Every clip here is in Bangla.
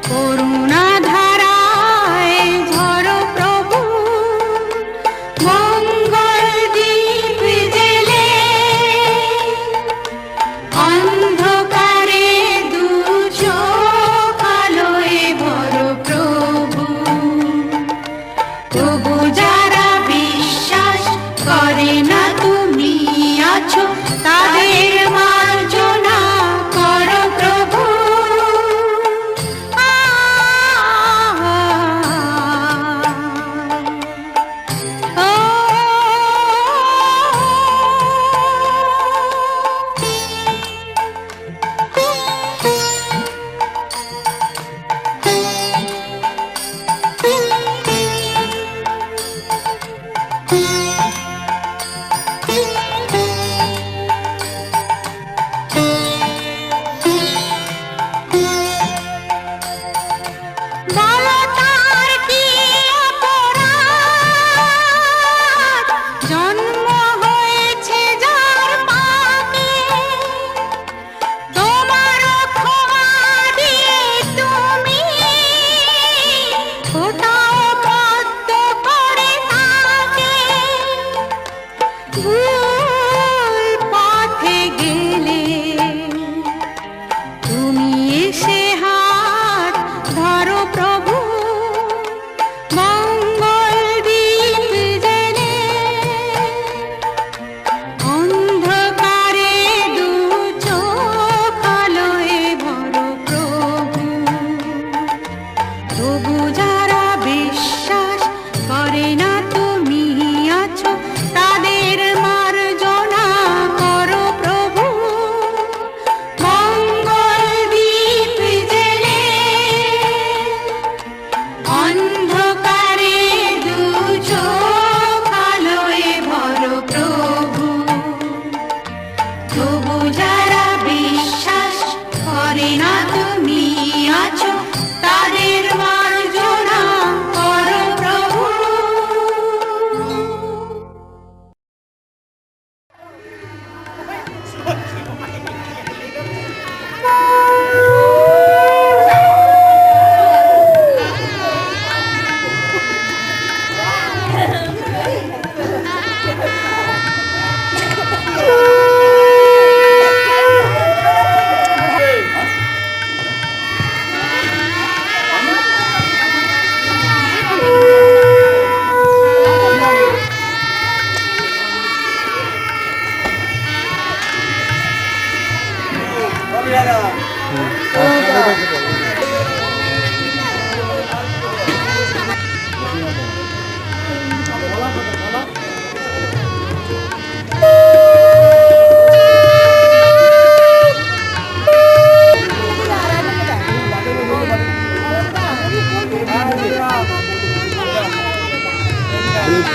করুণা ধারায় ঝরো প্রভু।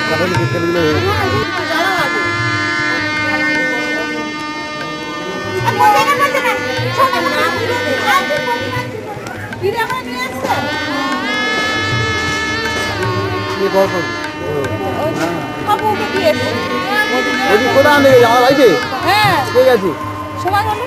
কাটালি কেটে কোথায় লেগে আমার বাড়িতে? হ্যাঁ ঠিক আছে সময় হলো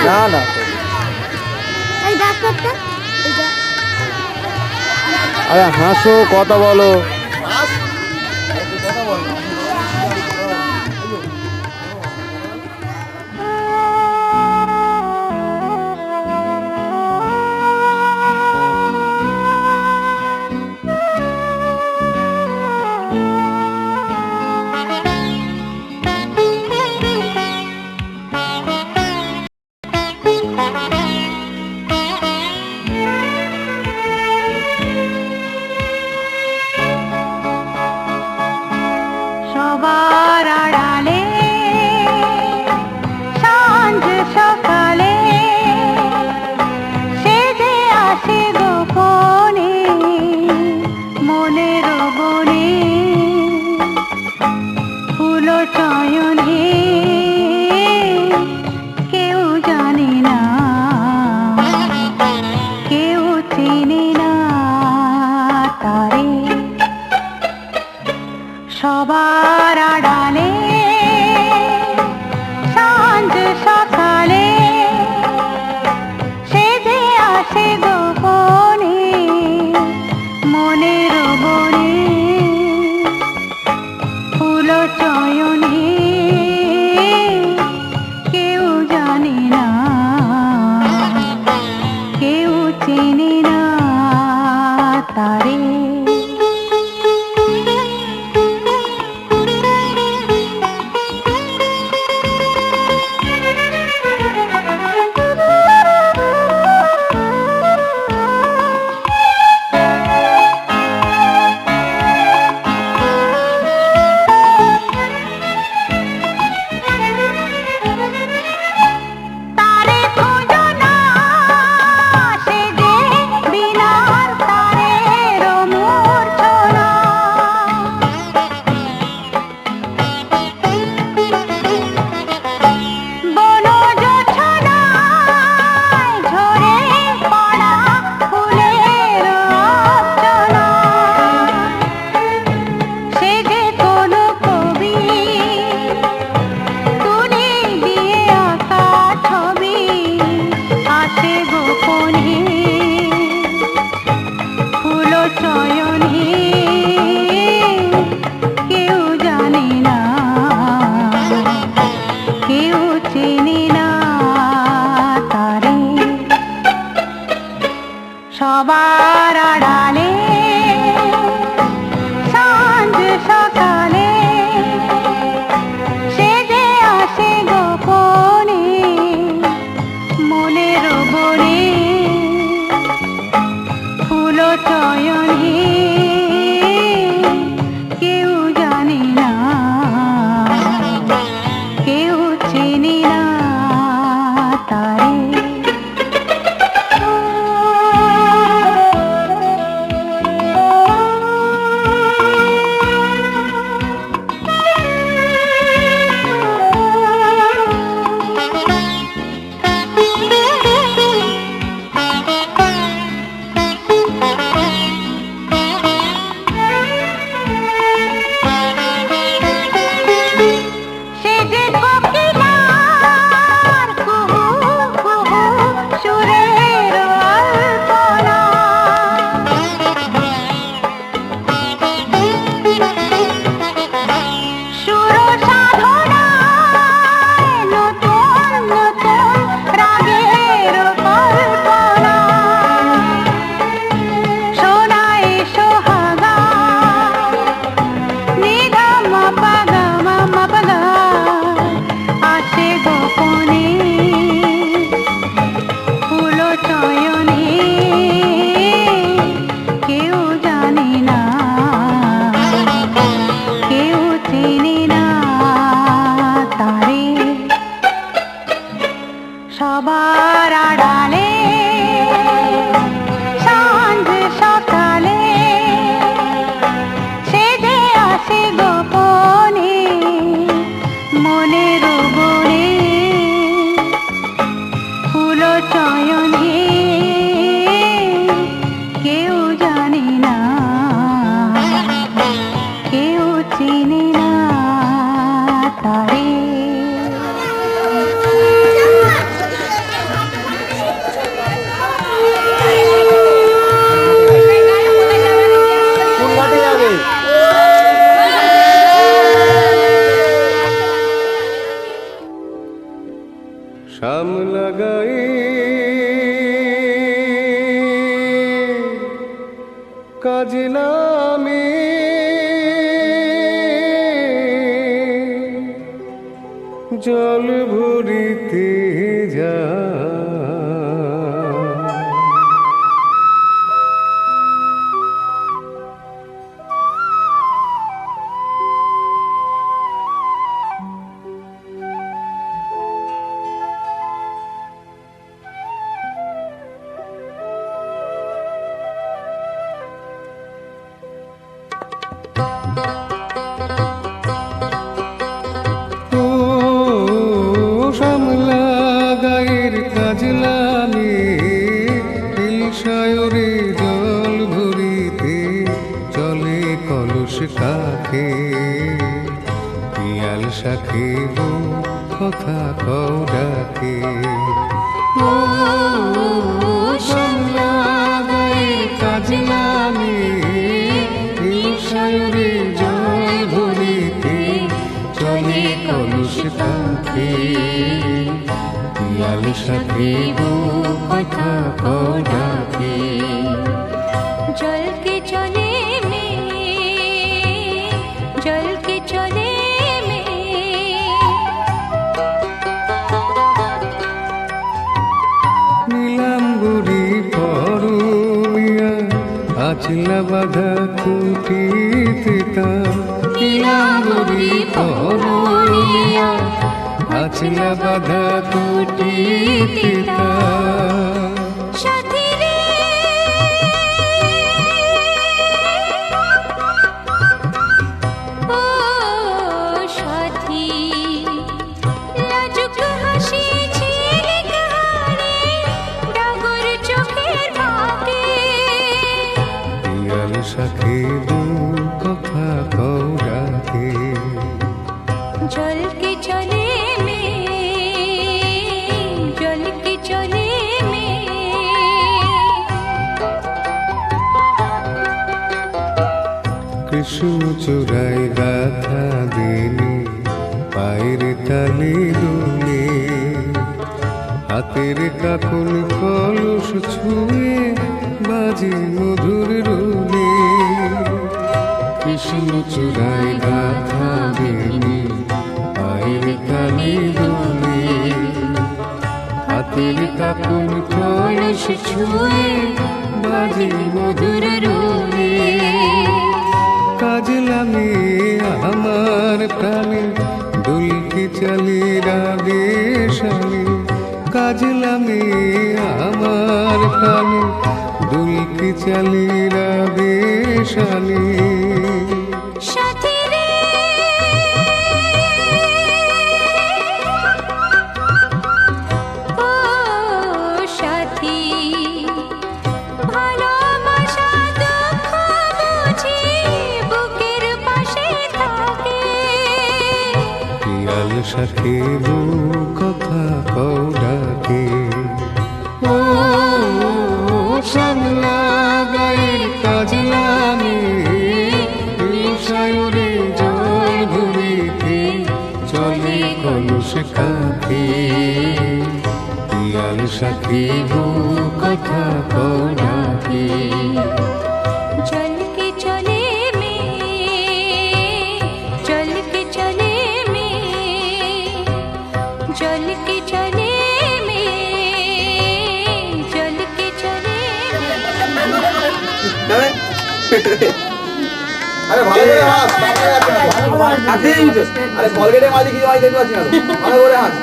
না না আরে হাসো কথা বলো। সবার আড়ালে সাঁঝ সকালে সে যে আসে গোপনে মনের বনে ফুল চয়নে কেউ জানে না কেউ চেনে না তারে সবার আড়ালে সাঁঝ সকালে সে যে আসে গোপনে মনের বনে ফুল চয়নে কেউ জানে না কেউ চেনে না তারে সবার আড়ালে সাঁঝ সকালে সে যে আসে গোপনে মনের বনে ফুল চয়নে কেউ জানে না কেউ চেনে না তারে সবার আড়ালে সাঁঝ সকালে সে যে আসে গোপনে মনের বনে ফুল চয়নে কেউ জানে না কেউ চেনে না তারে জল ভরিতে যা সামলা গায়ের কাজলামে হিলসায়রে জল ভরিতে চলে কলস কাকে পিয়াল শাখে কথা কও ডাকে সামলা গায়ের কাজলামে হিলসায়রে জল ভরিতে চলে কলস কাকে পিয়াল সাথে কথা ডাকে জলকে চলে মে জলকে চলে মে নিলাম বুড়ি পরমিয়া আচলা বাধা কুটিতে তা নিলাম বুড়ি পরমিয়া আচলা বাধা কুটিতে তা সাথী রে ও সাথী লাজুক হাসি ঝিলিক হারে ডাগর চোখের ভাগে পিয়াল শাখে কথা কও ডাকে জলকে চলে মে জলকে চলে মে কৃষ্ণ চূড়াই গাথা দিনে পায়ের তালে দোলে হাতের কাকুন কলস ছুঁয়ে বাজে মধুর রোলে কৃষ্ণ চূড়াই গাথা দিনে পায়ের তালে দোলে হাতের কাকুন কলস ছুঁয়ে বাজে মধুর রোলে কাজলামে আমার প্রাণে দুলকি চালি রাগে শালে কাজলামে আমার প্রাণে দুলকি চালি রাগে শালে সাথী রে ও সাথী ভালোবাসা দুঃখ বুঝি বুকের পাশে থাকে পিয়াল শাখে কথা কও ডাকে ও সামলা গায়ের কাজলামে সায়রে জল ভরিতে চলে কলস কাকে পিয়াল শাখে কথা কও ডাকে জলকে চলে মে জলকে চলে মে জলকে চলে মে জলকে চলে আরে ভালো করে হাস আরে কলগেটের মাঝে কিছু আমি দেখতে পাচ্ছি না তো। ভালো করে হাস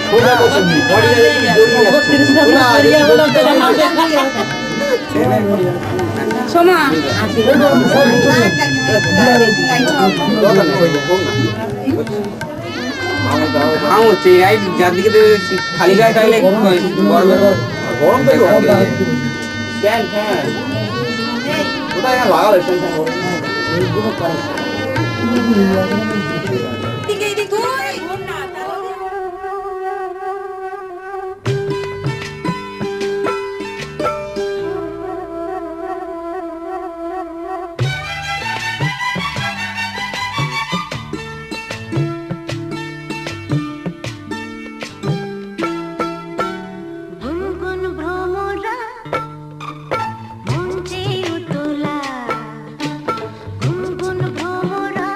সোজা করছেন বডিটা সোমা হচ্ছে রাইট যার দিকে খালি গায়ে টাইলে গরম তো কোথায় এখানে লাগালে গুনগুন ভ্রমরা মঞ্চে উতলা গুনগুন ভ্রমরা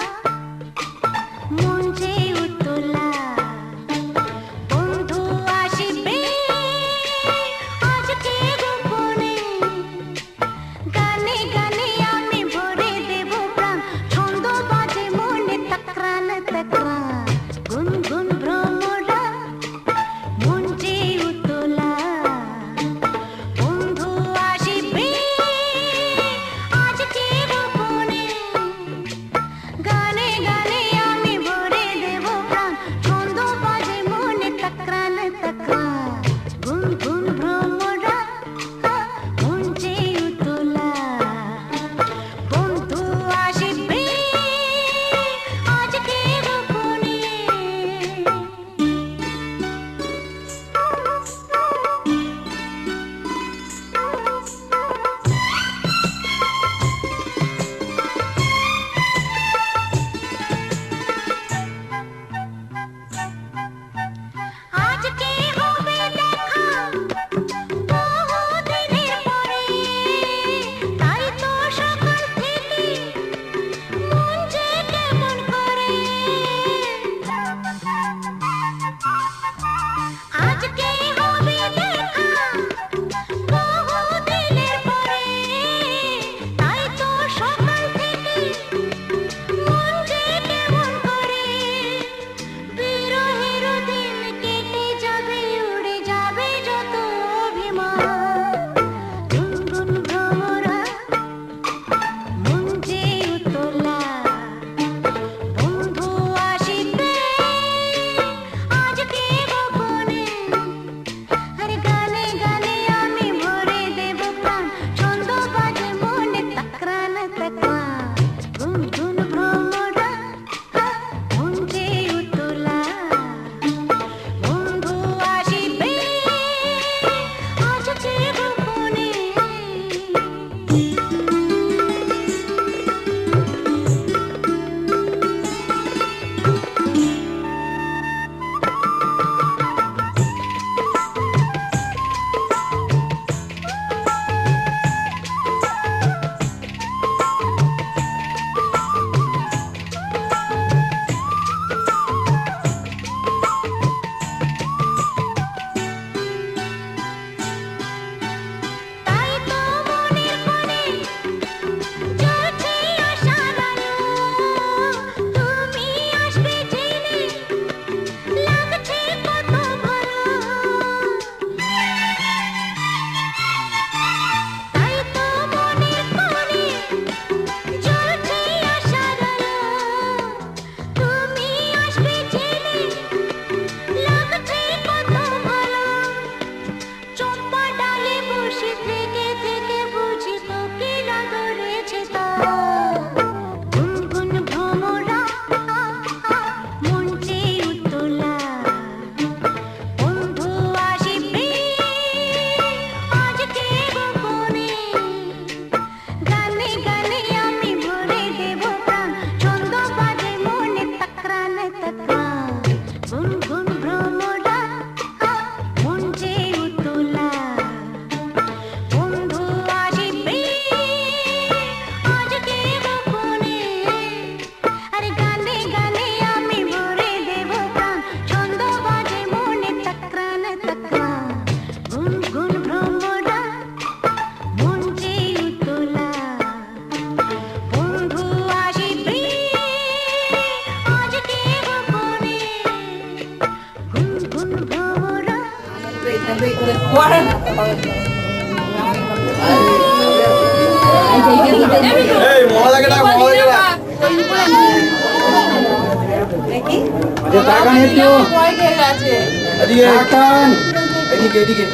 তকমা গুনগুন ভ্রমরা মন যে উতলা বন্ধু আসিবে আজকে গোপনে তাই তো মনের কোণে জ্বলছে আশার আলো তুমি আসবে জেনে লাগছে কত ভালো তাই তো মনের কোণে জ্বলছে আশার আলো তুমি আসবে জেনে লাগছে কত ভালো চম্পা ডালে বসে থেকে থেকে বুঝি কোকিলা ধরেছে তার গুনগুন ভ্রমরা মন যে উতলা বন্ধু আসিবে আজকে গোপনে গানে গানে আমি ভরে দেব প্রাণ ছন্দ বাজে মনে তকরান তকরান গুনগুন ভ্রমরা মন যে উতলা বন্ধু আসিবে আজকে গোপনে আরে গানে গানে আমি ভরে দেব প্রাণ ছন্দ বাজে মনে তকরান তকরান গুনগুন ভ্রমরা মন যে উতলা বন্ধু আসিবে আজকে গোপনে গুনগুন ভ্রমরা এই মহাদাকে ডাক মহাদাকে ডাক আচ্ছা টাকা নিয়ে একটু এদিকে টাকান এদিকে এদিকে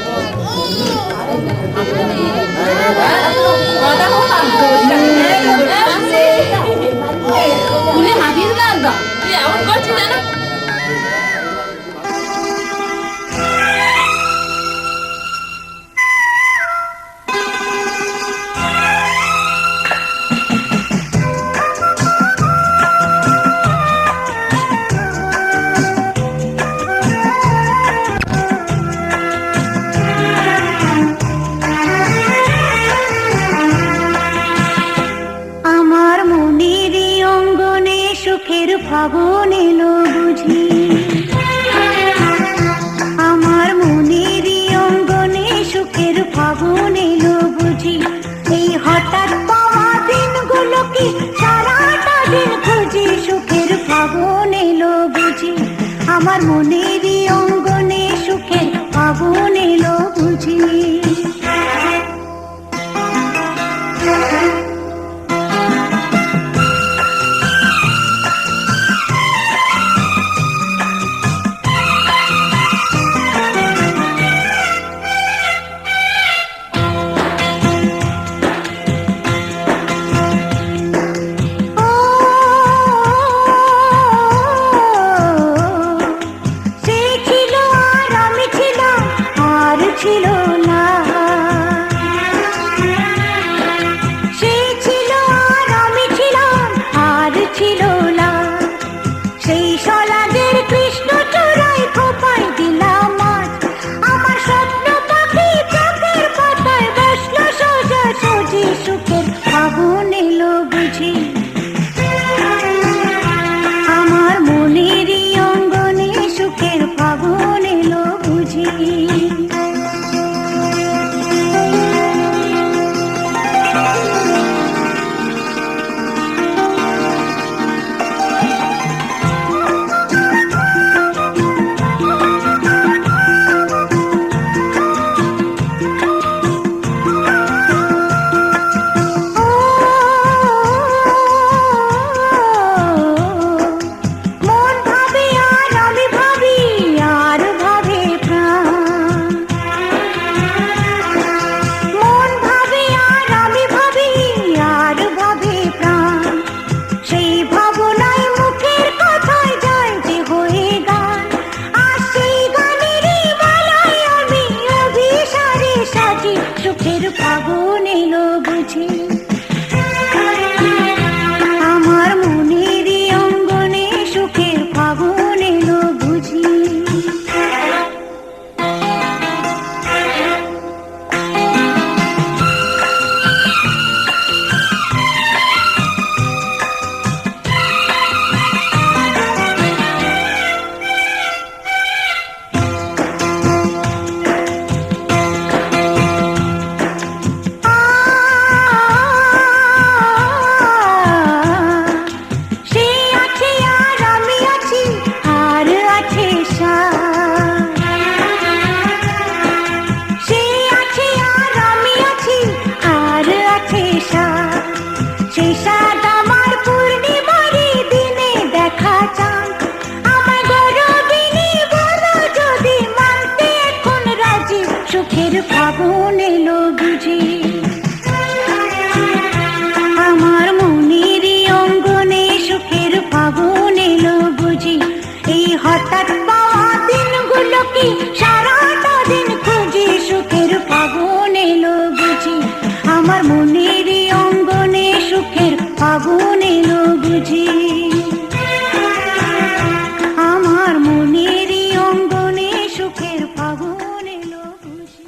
আমার মনের অঙ্গনে সুখের ফাগুন এলো বুঝি আমার মনের অঙ্গনে সুখের ফাগুন এলো বুঝি এই হঠাৎ পাওয়া দিনগুলো কি সারাটা দিন খুঁজি সুখের ফাগুন এলো বুঝি আমার মনের অঙ্গনে সুখের ফাগুন এলো বুঝি এলো বুঝি আমার মনেরই অঙ্গনে সুখের ফাগুন এলো বুঝি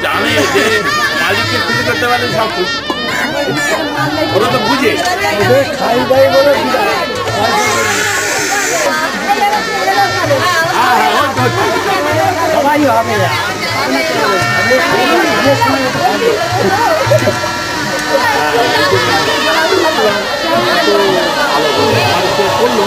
জানে যে মালিককে খুশি করতে পারলে সব খুশি ওরা তো বুঝে খাই দাই বলে সবাই হবে করলো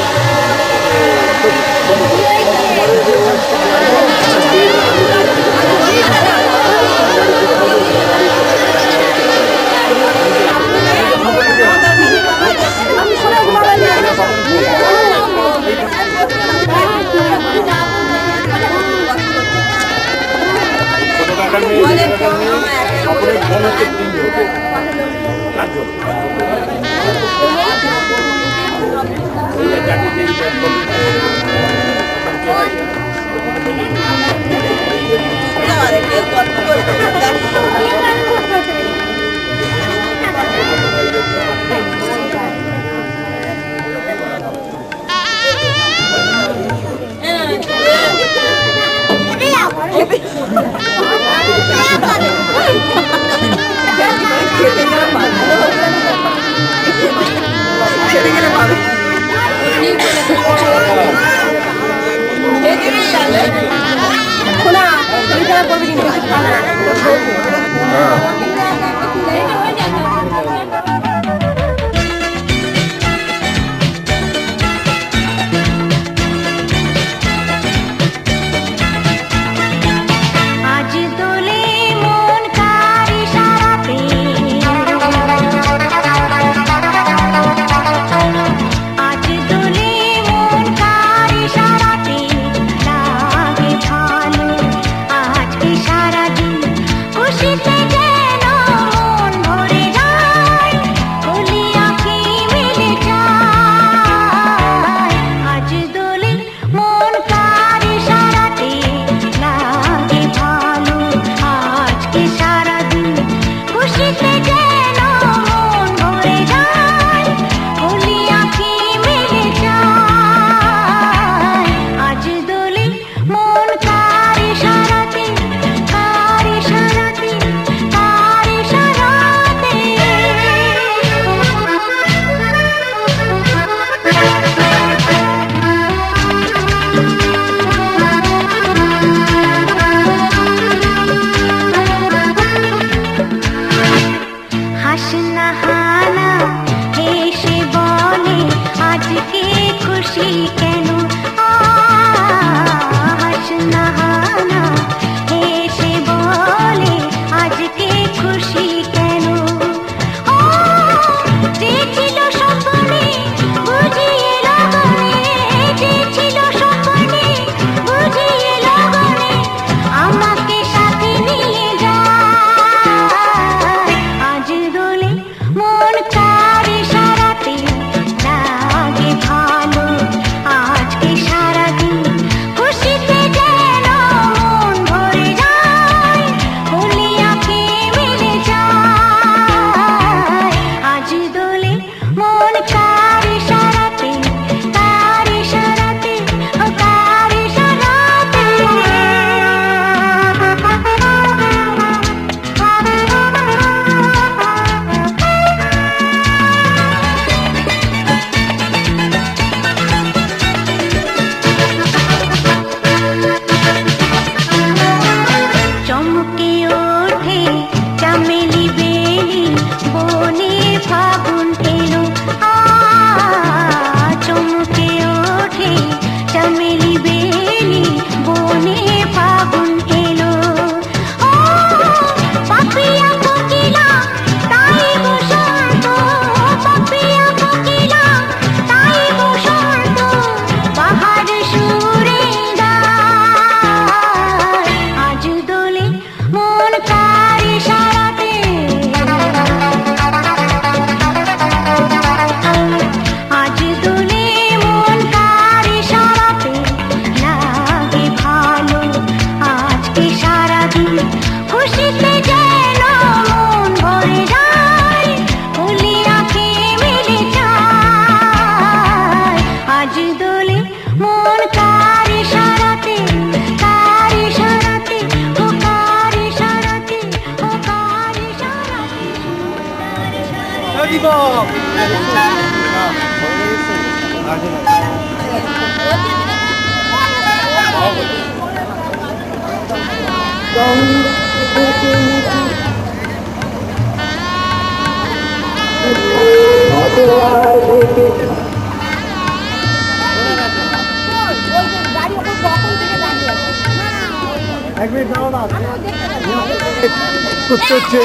করতে হচ্ছে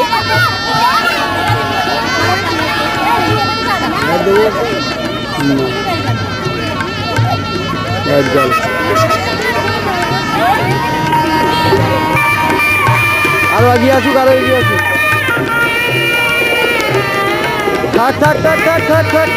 জল আরো এগিয়ে আসুক আরো এগিয়ে আসুক থাক থাক থাক থাক থাক থাক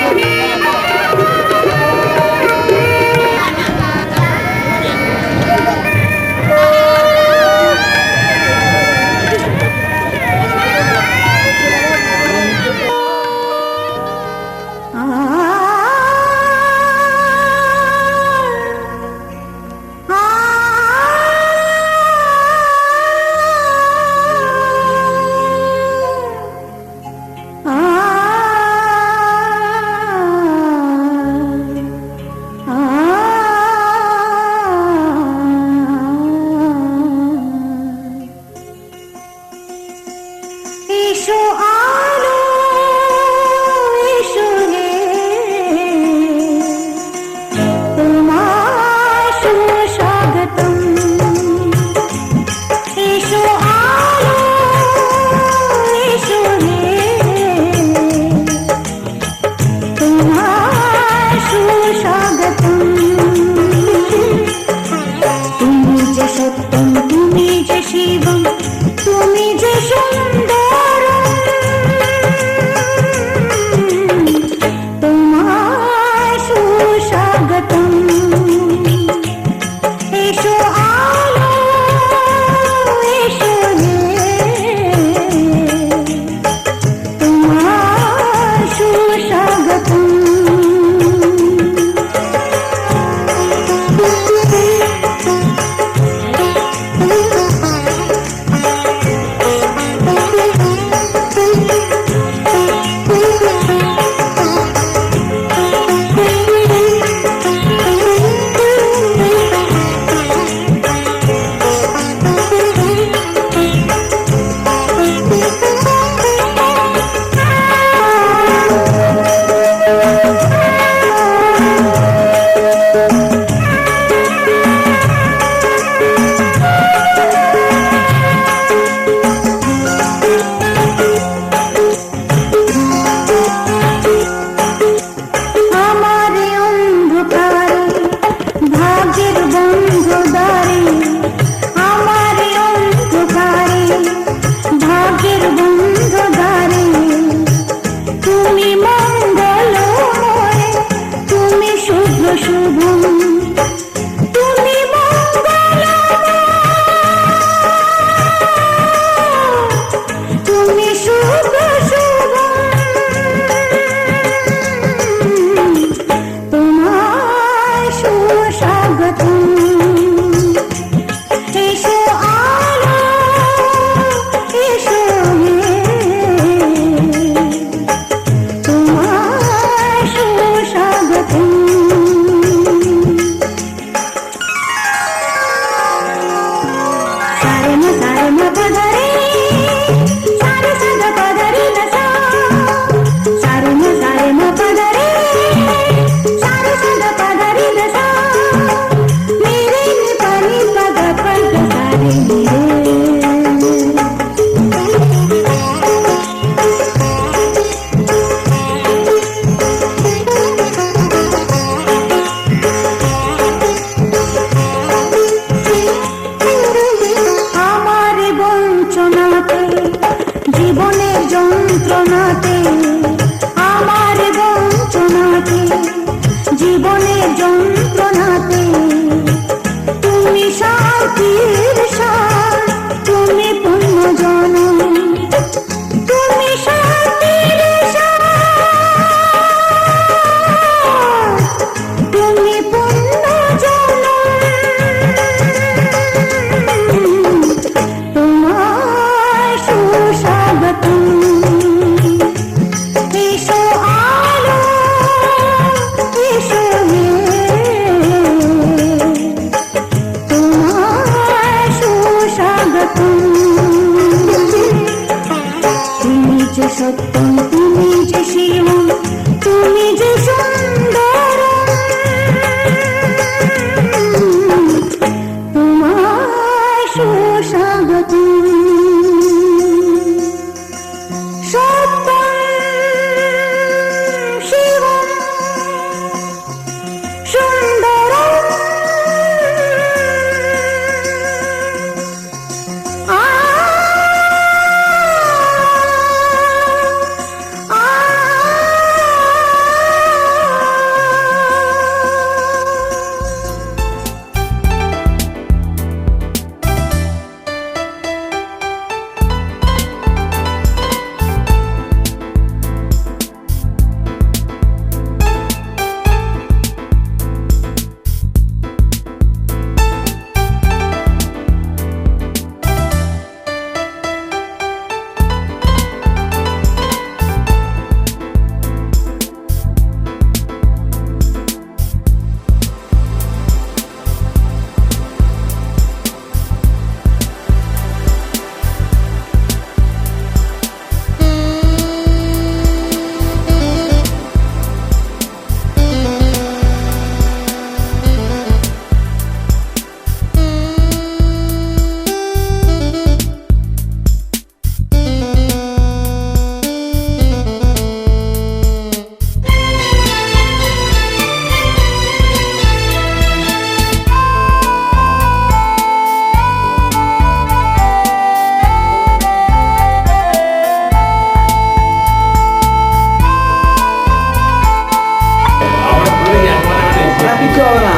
কিছু হবে না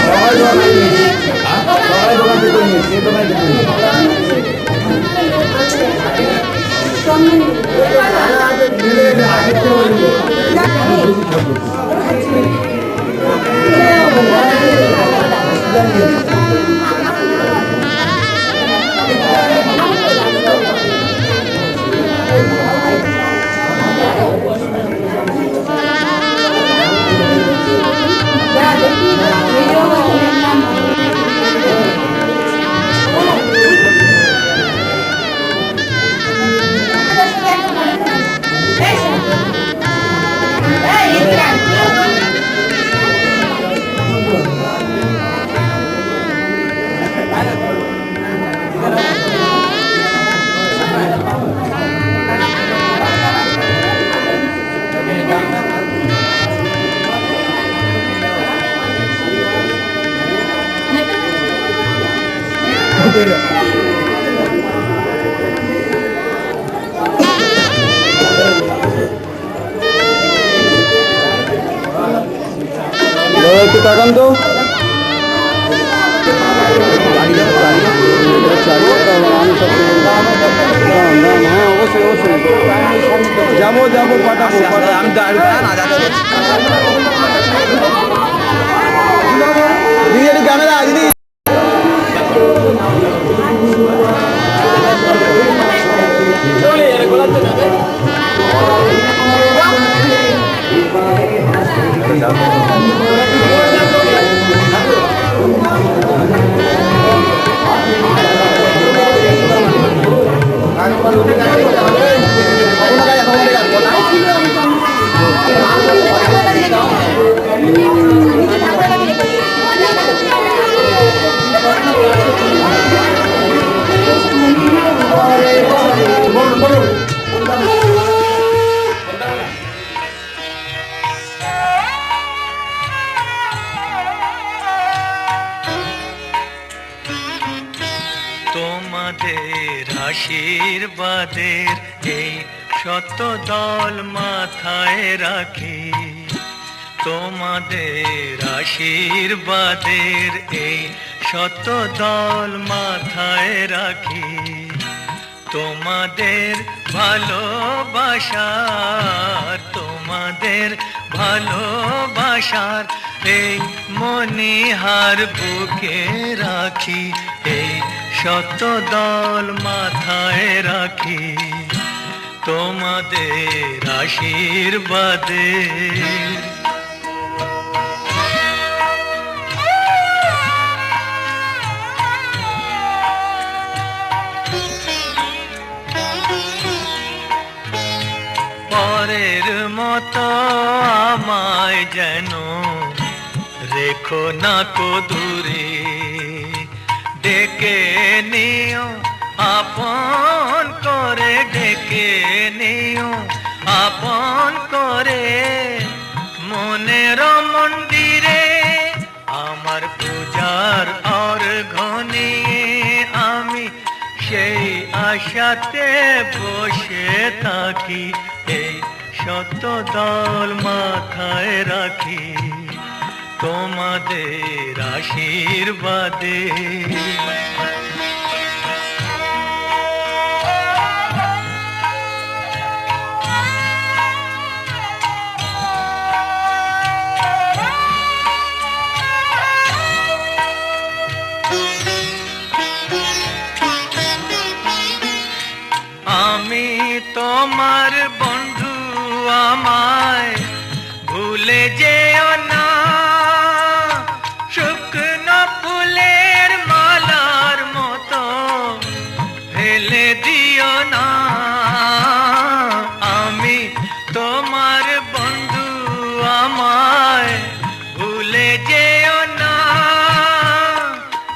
সবাই দোকান থেকে নিয়েছি দোকান থেকে একটু তাকান তো হ্যাঁ অবশ্যই অবশ্যই যাবো যাবো পাঠাবো আমি তো আর না যাচ্ছি দিদি একটু ক্যামেরা দিদি তোমাদের আশীর্বাদের এই শত দল মাথায় রাখি তোমাদের আশীর্বাদের এই শত দল মাথায় রাখি তোমাদের ভালোবাসার এই মনিহার বুকে রাখি এই শত দল মাথায় রাখি তোমাদের আশীর্বাদে পরের মতো আমায় যেন রেখো না কো দূরে ডেকে নিও আপন করে ডেকে নিও আপন করে মনের মন্দিরে আমার পূজার অর্ঘ্য নিয়ে আমি সেই আশাতে বসে থাকি এই শত দল মাথায় রাখি তোমাদের আশীর্বাদে আমি তোমার বন্ধু আমায় ভুলে যেও না শুকনো ফুলের মালার মতো ফেলে দিও না আমি তোমার বন্ধু আমায় ভুলে যেও না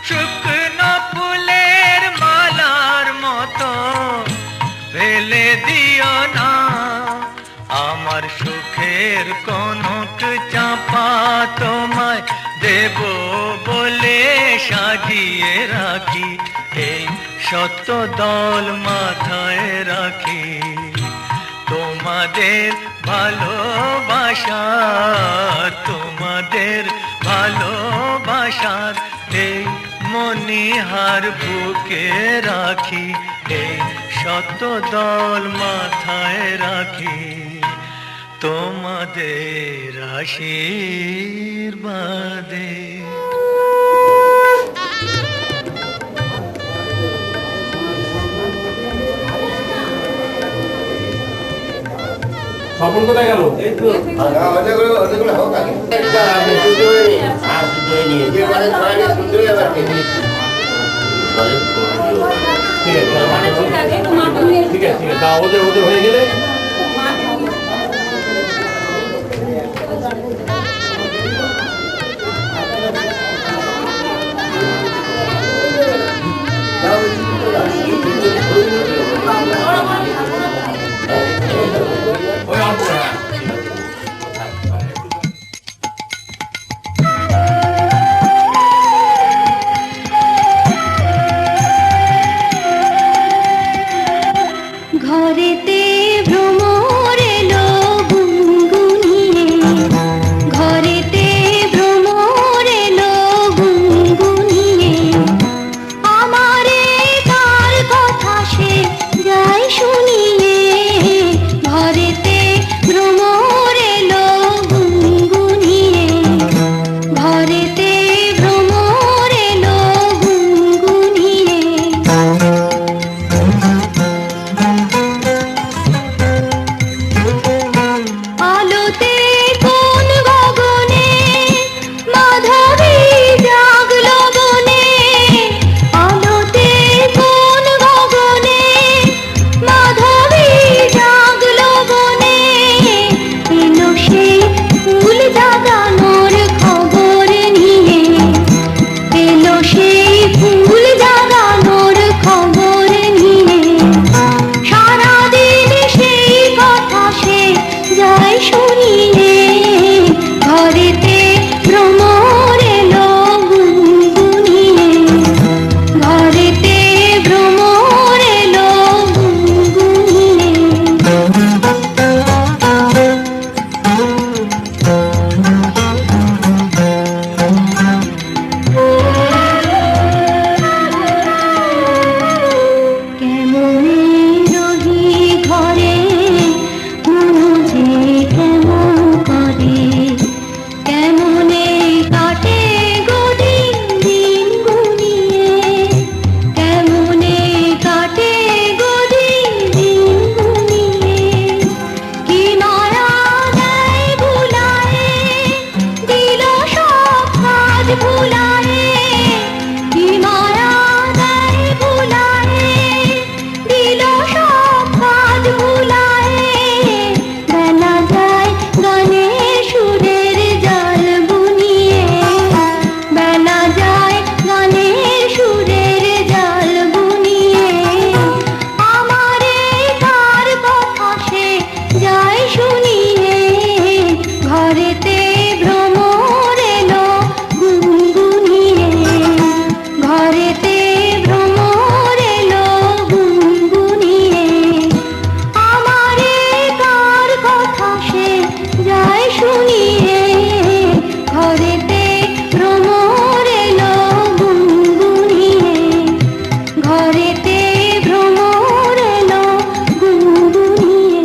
শুকনো ফুলের মালার মতো ফেলে দিও না আমার সুখের কনক চাপা তোমায় দেব বলে সাজিয়ে রাখি এই শত দল মাথায় রাখি তোমাদের ভালোবাসা তোমাদের অনিহার বুকে রাখি, এই শত দল মাথায় রাখি, তোমাদের আশীর্বাদে। স্বপন কোথায় গেল? ওদেরগুলো হোক আগে। যে মানে ছয় না সুন্দরই আবার খেতে। ঠিক আছে তা ওদের হয়ে গেলে ওই অল্প ঘরেতে ভ্রমর এলো গুনগুনিয়ে, ঘরেতে ভ্রমর এলো গুনগুনিয়ে, আমারে তার কথা সে যায় শুনিয়ে, ঘরেতে ভ্রমর এলো গুনগুনিয়ে, ঘরেতে ভ্রমর এলো গুনগুনিয়ে। আলোতে কোন গগনে মাধবী জাগলো বনে, আলোতে কোন গগনে মাধবী জাগলো বনে, এলো সে ফুল জাগানোর খবর নিয়ে, এলো সেই ফুল জাগানোর খবর নিয়ে, সারাদিন সেই কথা সে যায় শুনিয়ে, ঘরেতে ভ্রমর এলো গুনগুনিয়ে, ঘরেতে ভ্রমর এলো গুনগুনিয়ে। কেমনে রহি ঘরে মনু যে কেমন করে, কেমনে কাটে গদিন দিন গুনিয়ে, কেমনে কাটে গদিন দিন গুনিয়ে, কি মায়া দেয় ভুলায়ে, দিল সব কাজ ভুলায়ে, কি মায়া দেয় ভুলায়ে, দিল সব কাজ ভুলায়ে, বেলা যায় গানের সুরের জাল বুনিয়ে, বেলা যায় গানের সুরের জাল বুনিয়ে, আমারে তার কথা সে যায় শুনিয়ে, ঘরেতে ভ্রমর এলো গুনগুনিয়ে, ঘরেতে ভ্রমর এলো গুনগুনিয়ে, আমারে তার কথা সে যায় শুনিয়ে, ঘরেতে ভ্রমর এলো গুনগুনিয়ে, ঘরেতে ভ্রমর এলো গুনগুনিয়ে।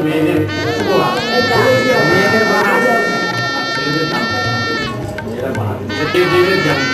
মেয়েদের মেয়েদের বাবা ছেলেদের নাম এরা বানাবে যেমন